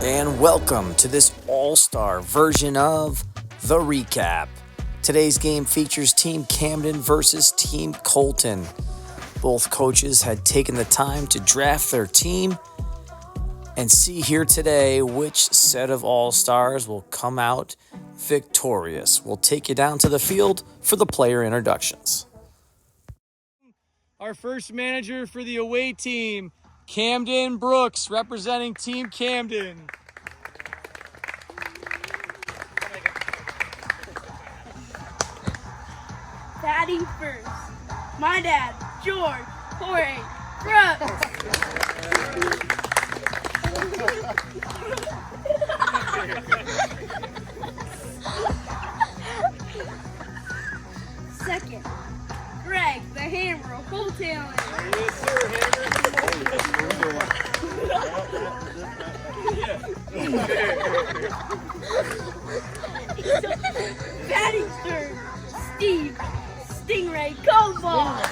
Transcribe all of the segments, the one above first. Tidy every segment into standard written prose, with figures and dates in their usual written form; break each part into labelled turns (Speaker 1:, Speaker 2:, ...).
Speaker 1: And welcome to this all-star version of The Recap. Today's game features Team Camden versus Team Colton. Both coaches had taken the time to draft their team and see here today which set of all-stars will come out victorious. We'll take you down to the field for the player introductions.
Speaker 2: Our first manager for the away team, Camden Brooks, representing Team Camden.
Speaker 3: Batting first, my dad, George Jorge Brooks. Second, Greg, the Hammer of Full Talent.
Speaker 2: Yes, sir,
Speaker 3: Batting third, Steve, Stingray Cobalt.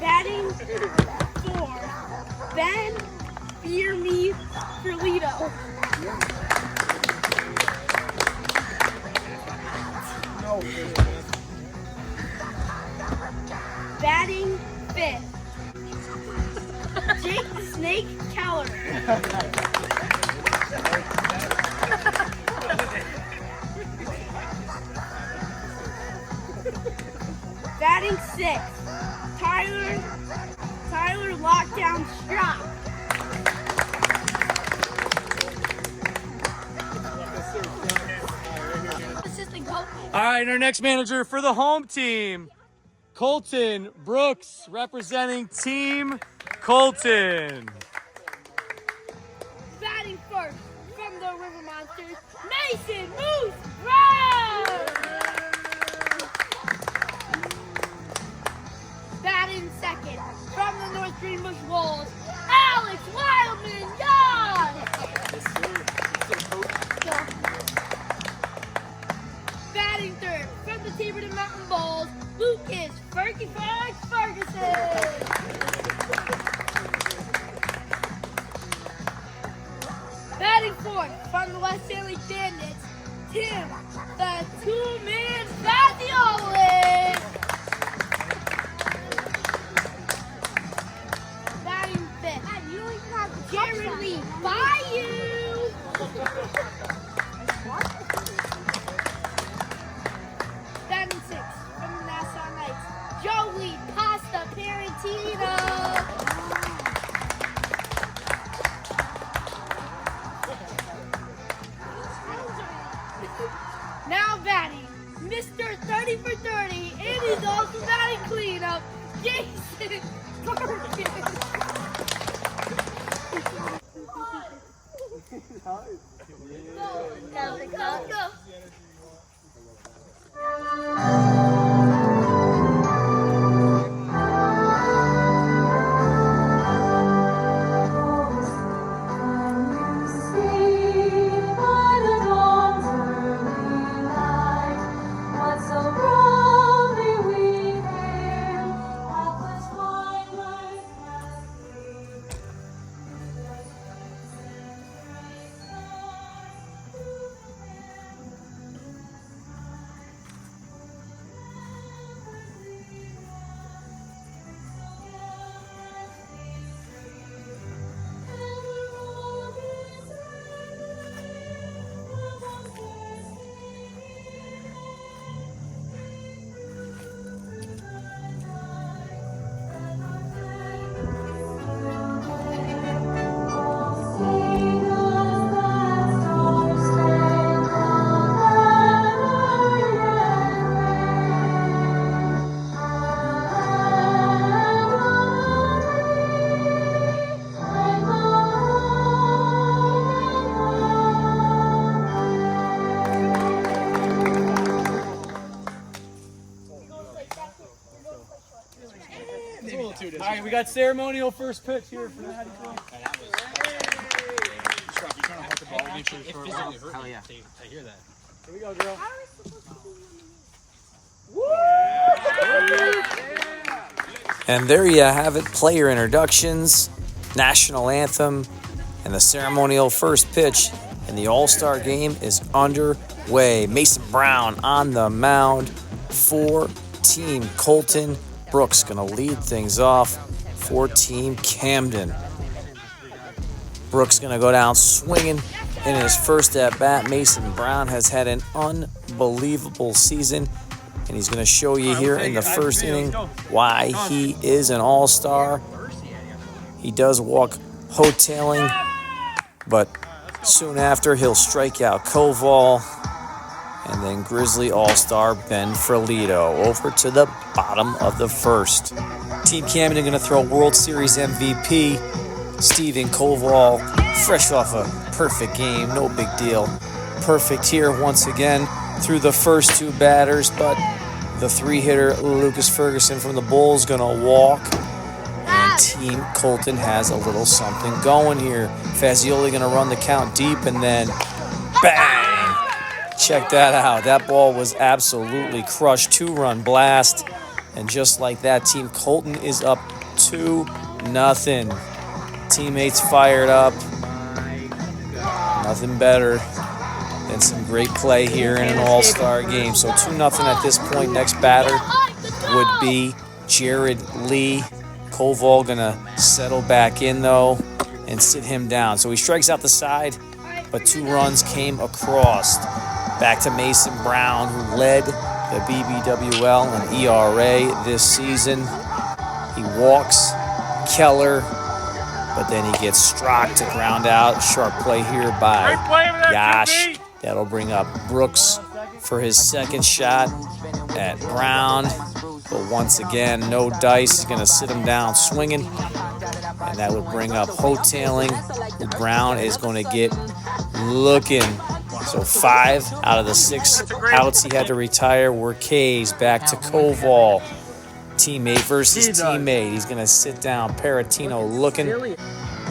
Speaker 3: Batting fourth, Ben Fear Me Ferlito. Batting fifth, Jake the Snake Callender. Batting sixth, Tyler Lockdown Strop. Assistant coach.
Speaker 2: All right, our next manager for the home team, Colton Brooks, representing Team Colton.
Speaker 3: Batting first from the River Monsters, Mason Moose Brown. Batting second from the North Greenbush Wolves, Alex Wildman Young. Batting third from the Taberton Mountain Bulls, Lucas Fergie Ferguson. Batting fourth from the West Stanley Bandits, Tim, the two-man Fazioli. Batting fifth, Jared Lee Bayou. Batting sixth from the Nassau Knights, Joey Pasta Parentino. Now batting, Mr. 30 for 30, and he's also batting cleanup, Jason Perkins. Go.
Speaker 2: All right, we got ceremonial first pitch here for the Hattie Club.
Speaker 4: Hell yeah.
Speaker 2: I hear that. Here we go, girl.
Speaker 3: How are we supposed to do
Speaker 2: Woo!
Speaker 1: And there you have it, player introductions, national anthem, and the ceremonial first pitch in the All-Star game is underway. Mason Brown on the mound for Team Colton. Brooks going to lead things off for Team Camden. Brooks going to go down swinging in his first at-bat. Mason Brown has had an unbelievable season, and he's going to show you here in the first inning why he is an all-star. He does walk Ho-tailing, but soon after he'll strike out Koval, and then Grizzly all-star Ben Frelito over to the bottom of the first. Team Camden going to throw World Series MVP Steven Koval, fresh off a perfect game, no big deal. Perfect here once again through the first two batters, but the three-hitter Lucas Ferguson from the Bulls going to walk, and Team Colton has a little something going here. Fazioli going to run the count deep, and then bang! Check that out. That ball was absolutely crushed. Two-run blast, and just like that, Team Colton is up 2-0. Teammates fired up. Nothing better than some great play here in an all-star game. So 2-0 at this point. Next batter would be Jared Lee. Koval going to settle back in, though, and sit him down. So he strikes out the side, but 2 runs came across. Back to Mason Brown, who led the BBWL and ERA this season. He walks Keller, but then he gets struck to ground out. Sharp play here by Yash. That'll bring up Brooks for his second shot at Brown. But once again, no dice. He's going to sit him down swinging. And that would bring up Ho-tailing. Brown is going to get looking. So 5 out of the 6 outs he had to retire were K's. Back to Koval. Teammate versus teammate. He's going to sit down. Paratino looking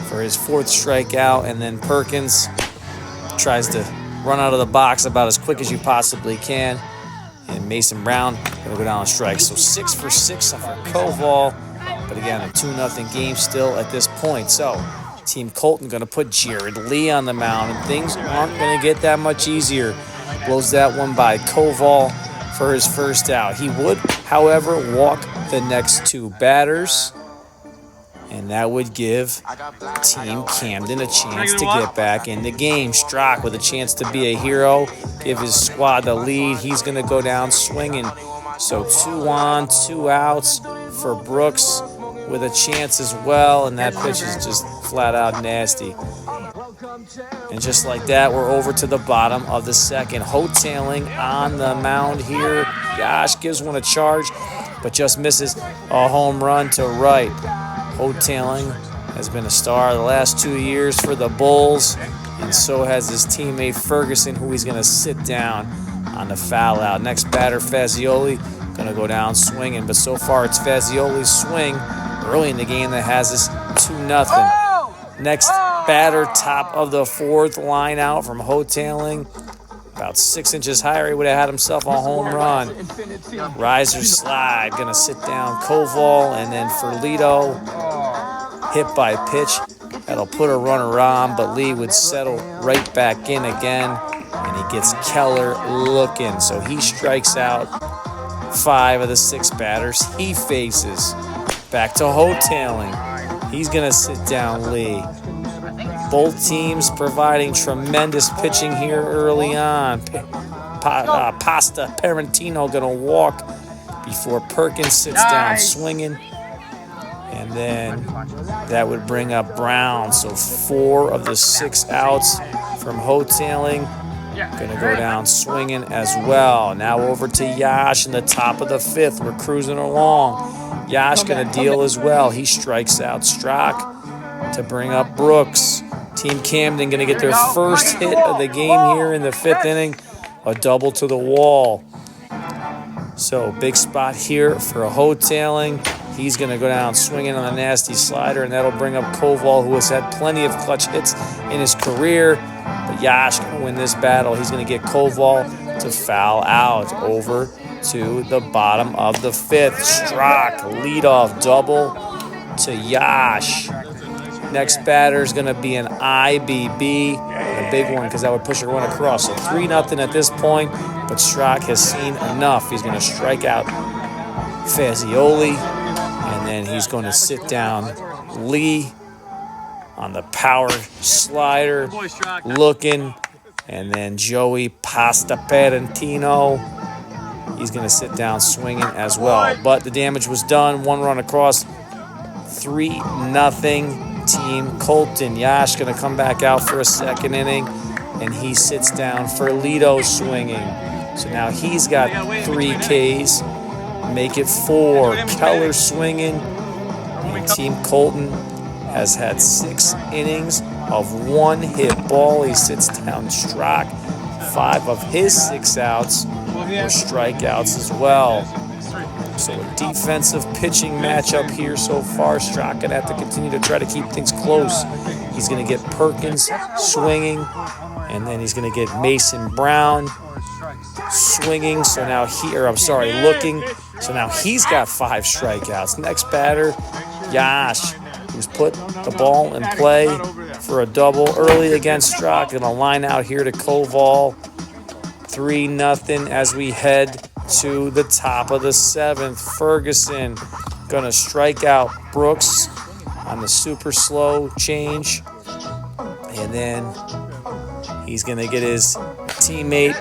Speaker 1: for his 4th strikeout. And then Perkins tries to run out of the box about as quick as you possibly can. And Mason Brown going to go down and strike. So 6 for 6 for Koval. But again, a 2-0 game still at this point. So Team Colton going to put Jared Lee on the mound. And things aren't going to get that much easier. Blows that one by Koval for his first out. He would, however, walk the next 2 batters, and that would give Team Camden a chance to get back in the game. Strock with a chance to be a hero, give his squad the lead. He's going to go down swinging. So 2 on, 2 outs for Brooks with a chance as well, and that pitch is just flat out nasty. And just like that, we're over to the bottom of the second. Ho-tailing on the mound here. Gosh, gives one a charge, but just misses a home run to right. Ho-tailing has been a star the last 2 years for the Bulls, and so has his teammate Ferguson, who he's going to sit down on the foul out. Next batter, Fazioli, going to go down swinging, but so far it's Fazioli's swing early in the game that has us 2-0. Next batter, top of the 4th, line out from Ho-tailing. About 6 inches higher, he would have had himself a home run. Riser slide, going to sit down Koval, and then Frelito, hit by pitch. That'll put a runner on, but Lee would settle right back in again, and he gets Keller looking. So he strikes out 5 of the 6 batters he faces. Back to Ho-tailing. He's going to sit down Lee. Both teams providing tremendous pitching here early on. Pasta Parentino going to walk before Perkins sits down swinging. And then that would bring up Brown. So 4 of the 6 outs from Ho-tailing. Going to go down swinging as well. Now over to Yash in the top of the 5th. We're cruising along. Yash going to deal as well. He strikes out Strock to bring up Brooks. Team Camden going to get their first hit of the game here in the 5th inning. A double to the wall. So big spot here for a Ho-tailing. He's going to go down swinging on a nasty slider, and that'll bring up Koval, who has had plenty of clutch hits in his career. But Yash going to win this battle. He's going to get Koval to foul out. Over to the bottom of the 5th. Strzok, leadoff double to Yash. Next batter is going to be an IBB, a big one because that would push everyone across. So 3-0 at this point, but Strzok has seen enough. He's going to strike out Fazioli, and then he's going to sit down Lee on the power slider, looking, and then Joey Pasta Parentino, he's going to sit down swinging as well. But the damage was done. 1 run across, 3-0 Team Colton. Yash going to come back out for a second inning, and he sits down for Lito swinging. So now he's got 3 Ks. Make it 4. Keller swinging. And Team Colton has had 6 innings of 1 hit ball. He sits down Strzok. 5 of his 6 outs were strikeouts as well. So a defensive pitching matchup here so far. Strzok going to have to continue to try to keep things close. He's going to get Perkins swinging, and then he's going to get Mason Brown swinging. So now looking. So now he's got 5 strikeouts. Next batter, Yash, who's put the ball in play for a double early against Strzok. Going to line out here to Koval. 3-0 as we head to the top of the 7th. Ferguson going to strike out Brooks on the super slow change. And then he's going to get his teammate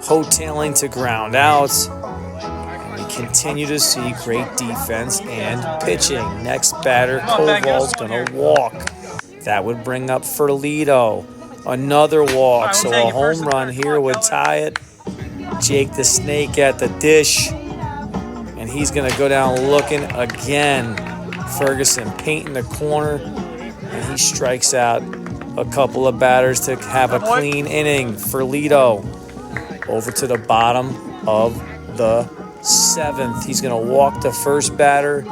Speaker 1: hoteling to ground out. And we continue to see great defense and pitching. Next batter, Koval's going to walk. That would bring up Ferlito. Another walk, so a home run here would tie it. Jake the Snake at the dish, and he's going to go down looking again. Ferguson painting the corner, and he strikes out a couple of batters to have a clean inning. Ferlito over to the bottom of the 7th. He's going to walk the first batter,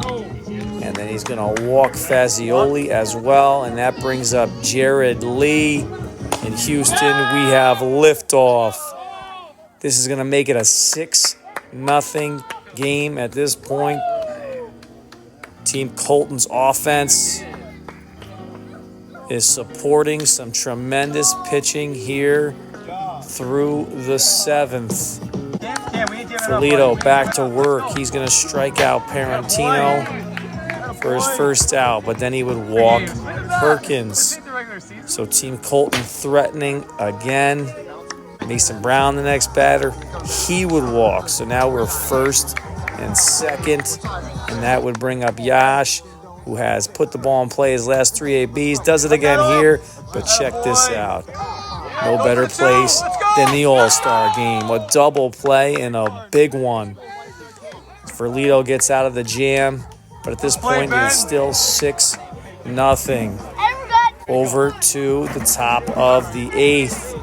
Speaker 1: and then he's going to walk Fazioli as well, and that brings up Jared Lee. In Houston, we have liftoff. This is going to make it a 6-0 game at this point. Team Colton's offense is supporting some tremendous pitching here through the 7th. Ferlito back to work. He's going to strike out Parentino for his first out, but then he would walk Perkins. So Team Colton threatening again. Mason Brown, the next batter, he would walk. So now we're 1st and 2nd, and that would bring up Yash, who has put the ball in play his last 3 ABs. Does it again here, but check this out. No better place than the All-Star game. A double play and a big one. Ferlito gets out of the jam, but at this point it's still 6-0. Over to the top of the 8th.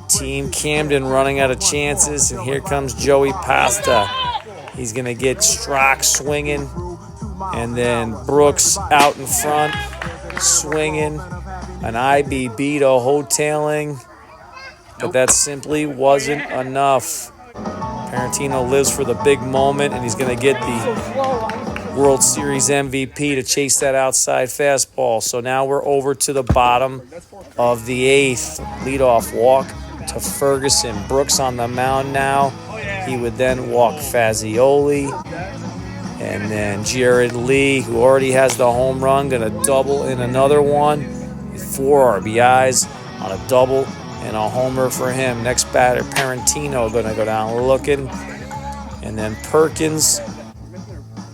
Speaker 1: Team Camden running out of chances, and here comes Joey Pasta. He's going to get Strzok swinging, and then Brooks out in front swinging. An IBB to hoteling, but that simply wasn't enough. Parentino lives for the big moment, and he's going to get the World Series MVP to chase that outside fastball. So now we're over to the bottom of the 8th. Leadoff walk to Ferguson. Brooks on the mound now. He would then walk Fazioli. And then Jared Lee, who already has the home run, going to double in another one. 4 RBIs on a double and a homer for him. Next batter, Parentino, going to go down looking. And then Perkins,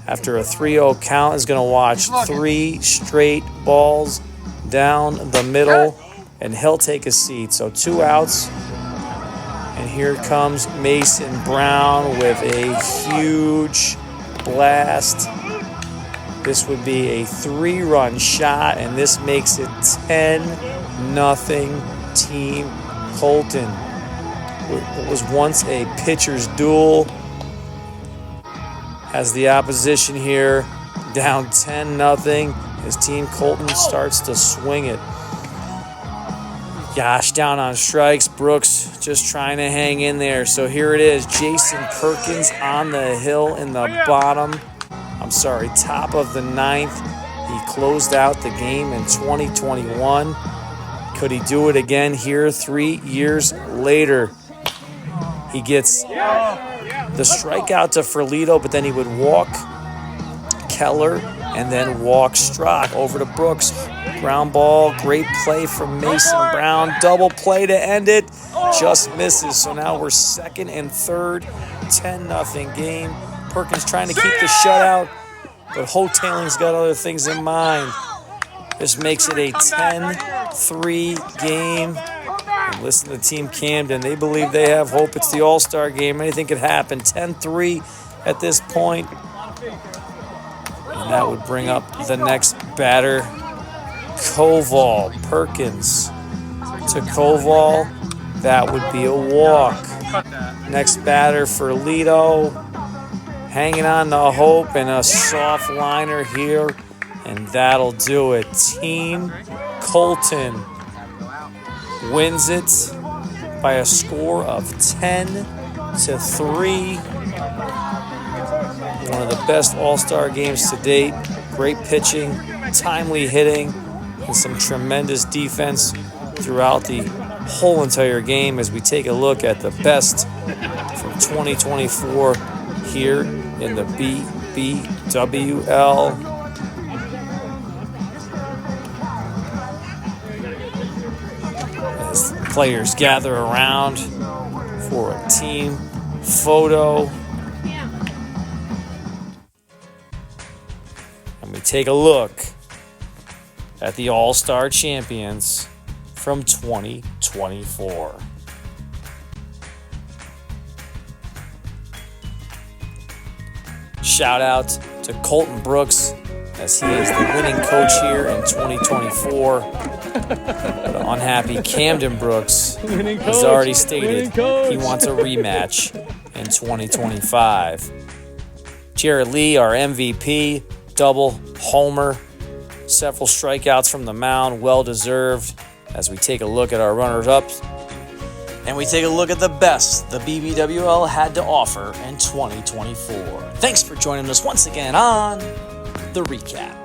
Speaker 1: after a 3-0 count, is going to watch 3 straight balls down the middle, and he'll take a seat. So 2 outs. And here comes Mason Brown with a huge blast. This would be a 3-run shot, and this makes it 10-0 Team Colton. What was once a pitcher's duel has the opposition here down 10-0 as Team Colton starts to swing it. Gosh, down on strikes. Brooks just trying to hang in there. So here it is. Jason Perkins on the hill in the top of the ninth. He closed out the game in 2021. Could he do it again here 3 years later? He gets the strikeout to Ferlito, but then he would walk Keller and then walk Strzok over to Brooks. Ground ball, great play from Mason Brown. Double play to end it, just misses. So now we're second and third, 10-0 game. Perkins trying to keep the shutout, but Hotailing's got other things in mind. This makes it a 10-3 game. And listen to Team Camden. They believe they have hope. It's the All-Star game. Anything could happen. 10-3 at this point. And that would bring up the next batter, Koval. Perkins to Koval. That would be a walk. Next batter for Lito. Hanging on to hope and a soft liner here. And that'll do it. Team Colton wins it by a score of 10-3. One of the best All-Star games to date. Great pitching, timely hitting, and some tremendous defense throughout the whole entire game as we take a look at the best from 2024 here in the BBWL. As the players gather around for a team photo. And we take a look at the All-Star champions from 2024. Shout out to Colton Brooks as he is the winning coach here in 2024. But unhappy Camden Brooks has already stated he wants a rematch in 2025. Jared Lee, our MVP, double homer, several strikeouts from the mound, well-deserved, as we take a look at our runners-up. And we take a look at the best the BBWL had to offer in 2024. Thanks for joining us once again on The Recap.